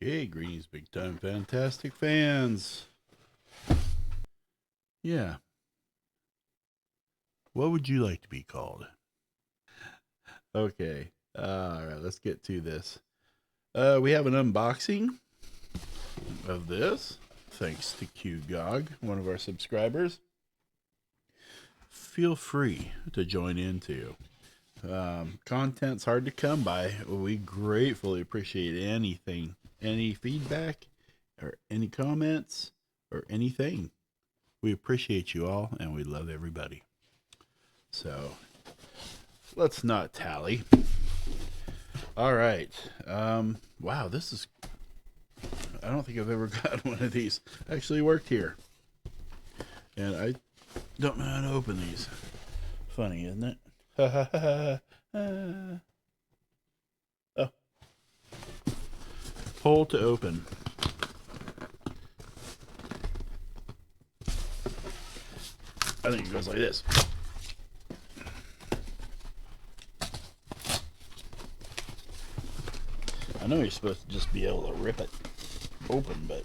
Okay, greetings, big time fantastic fans. Yeah. What would you like to be called? Okay. All right, let's get to this. We have an unboxing of this, thanks to QGOG, one of our subscribers. Feel free to join in too. Content's hard to come by. We gratefully appreciate anything, any feedback, or any comments, or anything. We appreciate you all, and we love everybody. So, let's not tally. All right. Wow, this is... I don't think I've ever got one of these. I actually worked here. And I don't know how to open these. Funny, isn't it? Oh. Pull to open. I think it goes like this. I know you're supposed to just be able to rip it open, but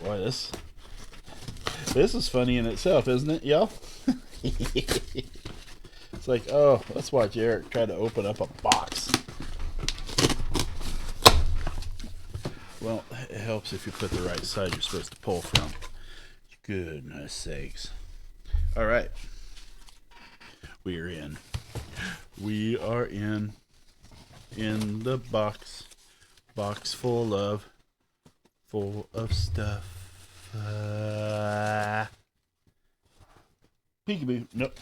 boy, this is funny in itself, isn't it, y'all? It's like, oh, let's watch Eric try to open up a box. Well, it helps if you put the right side you're supposed to pull from. Goodness sakes. All right. We are in. We are in the box. Box full of stuff. Peekaboo. Nope.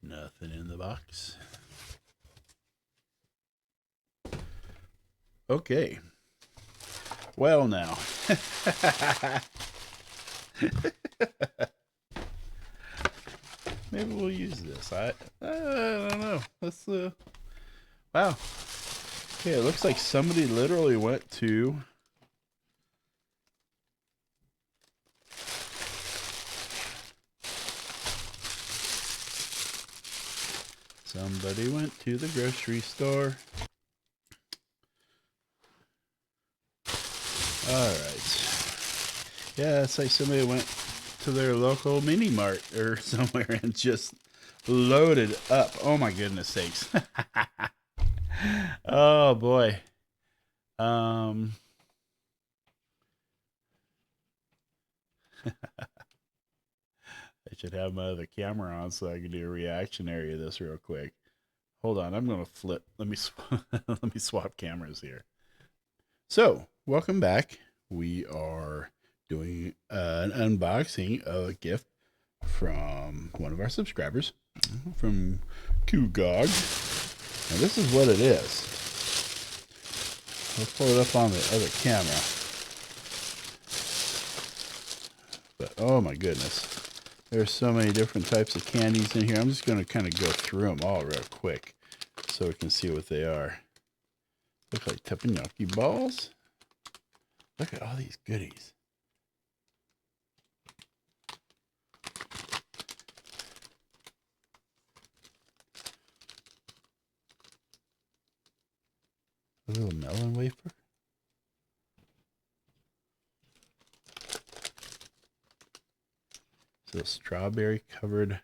Nothing in the box. Okay. Well, now. Maybe we'll use this. I don't know. Let's wow. Okay, it looks like somebody literally went to the grocery store. All right. Yeah, it's like somebody went to their local mini mart or somewhere and just loaded up. Oh my goodness sakes. Oh boy. I should have my other camera on so I can do a reaction area of this real quick. Hold on, I'm gonna flip. Let me let me swap cameras here. So, welcome back. We are doing an unboxing of a gift from one of our subscribers, from QGOG. Now, this is what it is. I'll pull it up on the other camera. But, oh my goodness. There's so many different types of candies in here. I'm just going to kind of go through them all real quick so we can see what they are. Look like teppanyaki balls. Look at all these goodies. A little melon wafer. So strawberry covered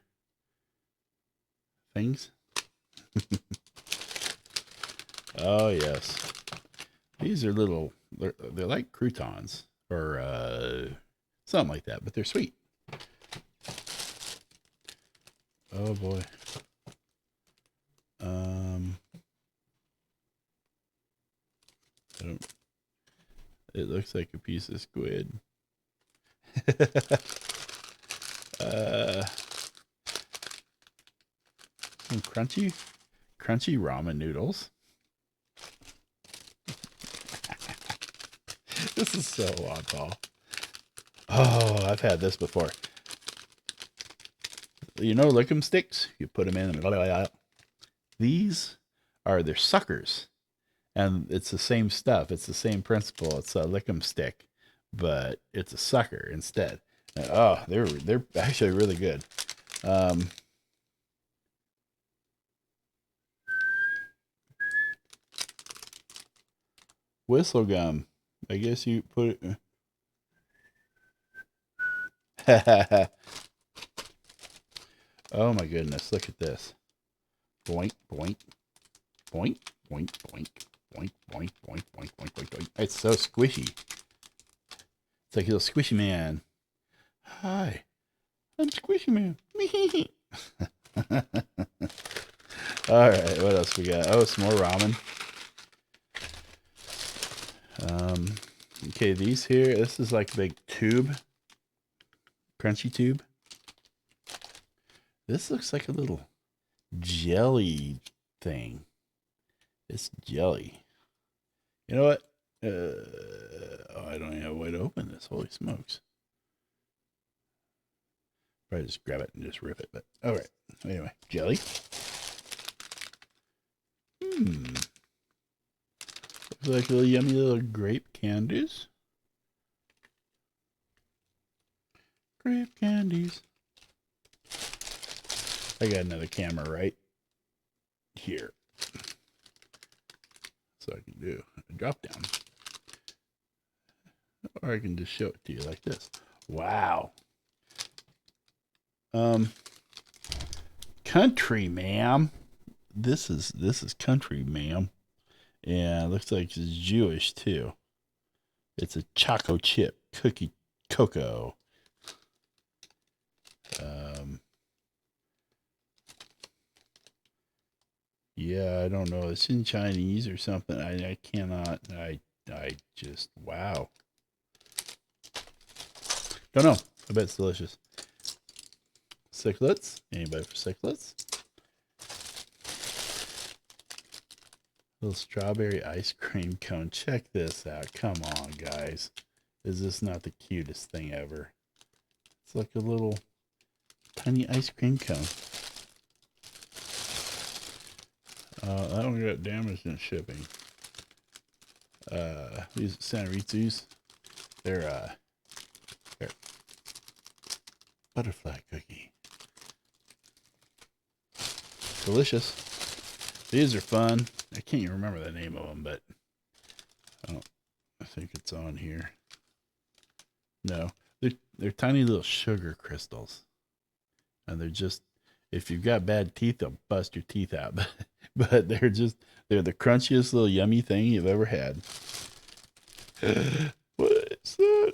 things. Oh yes. These are little, they're like croutons or something like that, but they're sweet. Oh boy. It looks like a piece of squid. Some crunchy ramen noodles. This is so oddball. Oh, I've had this before. You know Lickum sticks? You put them in and blah, blah, blah. These are their suckers. And it's the same stuff. It's the same principle. It's a Lickum stick. but it's a sucker instead. Oh, they're actually really good. Um, Whistle gum. I guess you put it. Oh my goodness! Look at this. Boink, boink, boink, boink, boink, boink, boink, boink, boink, boink, boink, boink. It's so squishy. It's like a little squishy man. Hi, I'm Squishy Man. All right, what else we got? Oh, some more ramen. Okay, these here. This is like a big tube, crunchy tube. This looks like a little jelly thing. It's jelly. You know what? I don't even have a way to open this. Holy smokes. Probably just grab it and just rip it. But all right. Anyway, jelly. Looks like little yummy little grape candies. Grape candies. I got another camera right here. So I can do a drop down. Or I can just show it to you like this. Wow. Country, ma'am. This is country, ma'am. Yeah, it looks like it's Jewish too. It's a choco chip cookie cocoa. Yeah, I don't know. It's in Chinese or something. I cannot. I just wow. Don't know. I bet it's delicious. Sicklets. Anybody for sicklets? Little strawberry ice cream cone. Check this out. Come on, guys. Is this not the cutest thing ever? It's like a little tiny ice cream cone. That one got damaged in shipping. These Sanritsus, they're butterfly cookie. Delicious. These are fun. I can't even remember the name of them, but I think it's on here. No, they're tiny little sugar crystals, and they're just, if you've got bad teeth, they'll bust your teeth out. But they're the crunchiest little yummy thing you've ever had. What is that?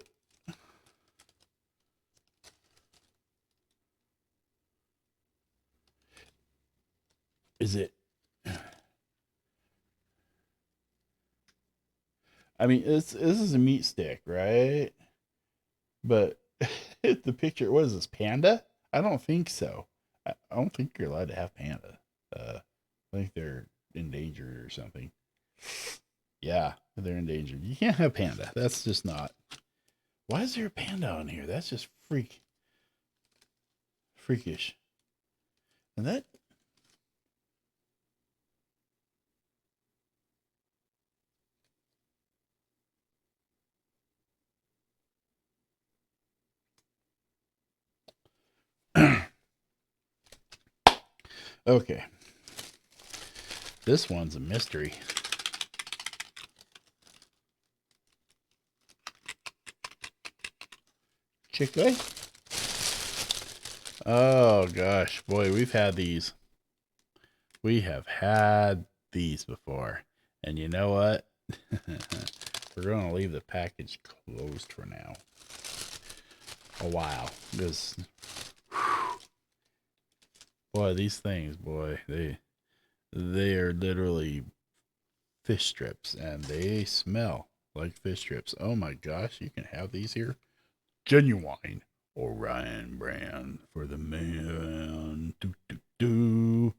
Is it? I mean, this is a meat stick, right? But the picture, what is this, panda? I don't think so. I don't think you're allowed to have panda. I think they're endangered or something. Yeah, they're endangered. You can't have panda. That's just not. Why is there a panda on here? That's just freakish. And that. Okay. This one's a mystery. Chick-fil-A? Oh gosh, boy, we've had these. We have had these before. And you know what? We're going to leave the package closed for now. A while. Because, boy, these things, boy, they are literally fish strips, and they smell like fish strips. Oh my gosh, you can have these here. Genuine Orion brand for the man. Do, do, do.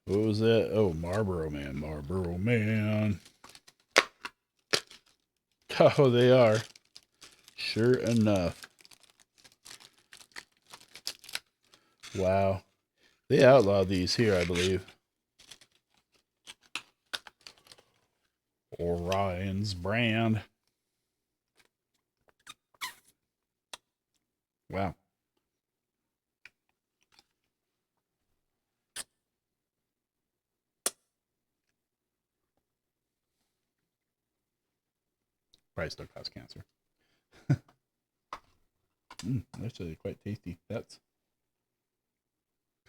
What was that? Oh, Marlboro Man. Marlboro Man. Oh, they are. Sure enough. Wow. They outlawed these here, I believe. Orion's brand. Wow. Probably still cause cancer. That's really quite tasty. That's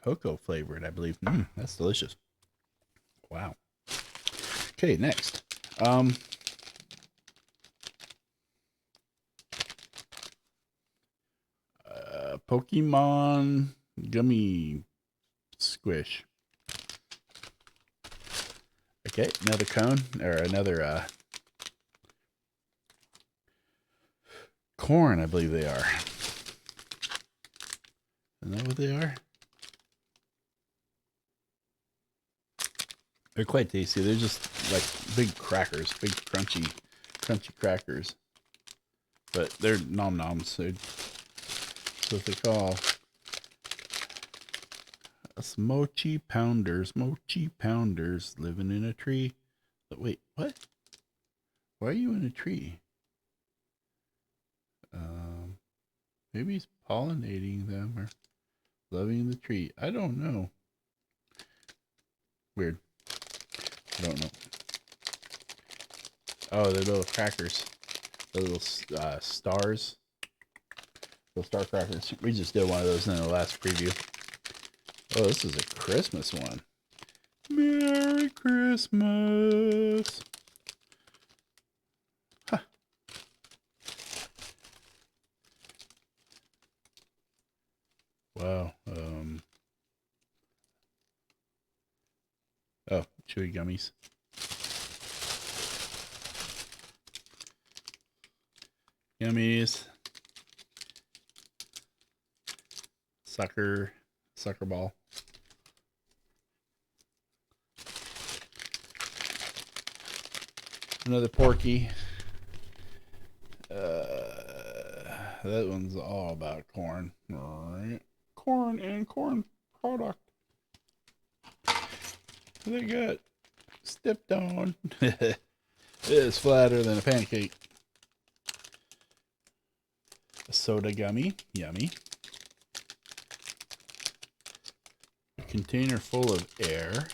cocoa flavored, I believe. That's delicious. Wow. Okay, next. Pokemon gummy squish. Okay, another cone or another corn, I believe they are. Isn't that what they are? They're quite tasty. They're just like big crackers, big crunchy crackers. But they're nom noms. That's what they call us mochi pounders. Mochi pounders living in a tree. But wait, what? Why are you in a tree? Maybe he's pollinating them or loving the tree. I don't know. Weird. I don't know. Oh, they're little crackers. The little stars. Little star crackers. We just did one of those in the last preview. Oh, this is a Christmas one. Merry Christmas. Huh. Wow. Oh, chewy gummies. Gummies. Sucker ball. Another Porky. That one's all about corn. All right. Corn and corn product. They got stepped on. It is flatter than a pancake. A soda gummy. Yummy. A container full of air.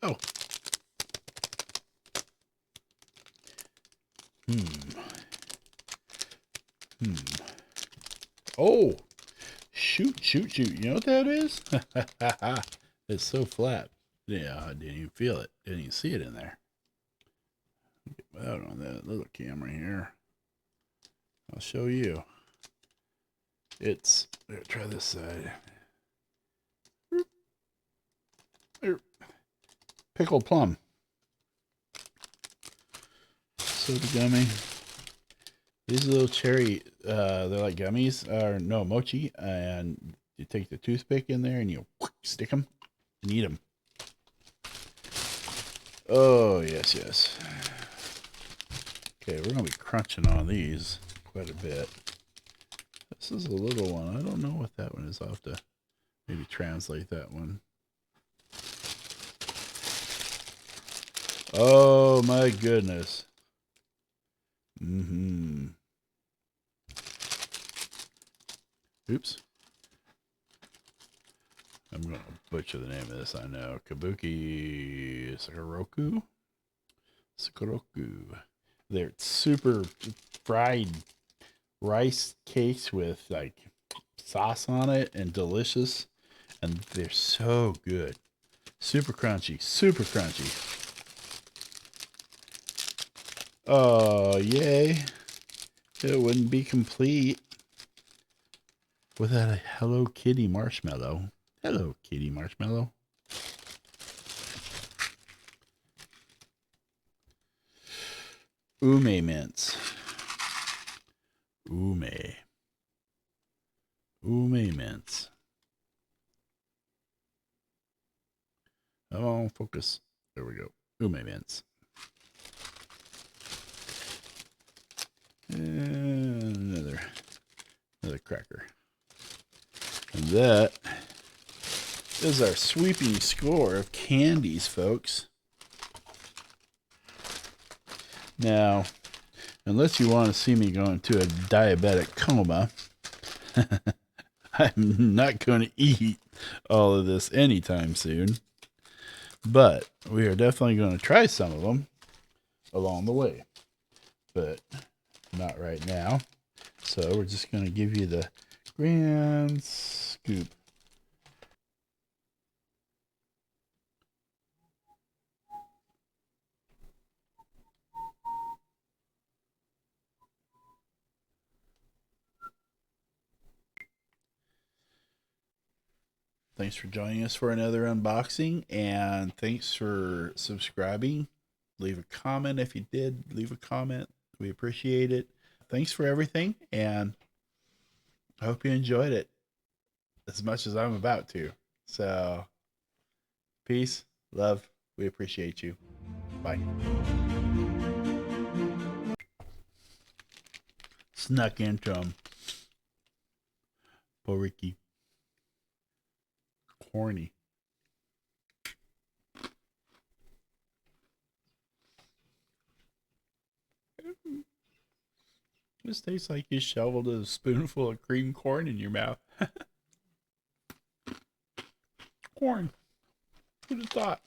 Oh. Oh. Shoot. You know what that is? It's so flat. Yeah, I didn't even feel it. Didn't even see it in there. Get out on that little camera here. I'll show you. It's, try this side. Pickled plum. Soda gummy. These are little cherry, they're like gummies, or no, mochi, and you take the toothpick in there and you stick them and eat them. Oh, yes. Okay, we're going to be crunching on these quite a bit. This is a little one. I don't know what that one is. I'll have to maybe translate that one. Oh, my goodness. Oops. I'm going to butcher the name of this, I know. Kabuki Sakoroku. They're super fried rice cakes with like sauce on it and delicious. And they're so good. Super crunchy. Oh, yay. It wouldn't be complete without a Hello Kitty marshmallow. Hello Kitty marshmallow. Ume mints. Ume mints. Oh, focus. There we go. Ume mints. And another cracker. And that is our sweeping score of candies, folks. Now, unless you want to see me go into a diabetic coma, I'm not going to eat all of this anytime soon. But we are definitely going to try some of them along the way. But not right now. So we're just going to give you the grand scoop. Thanks for joining us for another unboxing, and thanks for subscribing. Leave a comment if you did. Leave a comment. We appreciate it. Thanks for everything, and I hope you enjoyed it as much as I'm about to. So, peace, love. We appreciate you. Bye. Snuck into him. Poor Ricky. Corny. This tastes like you shoveled a spoonful of cream corn in your mouth. Corn. Who'd have thought?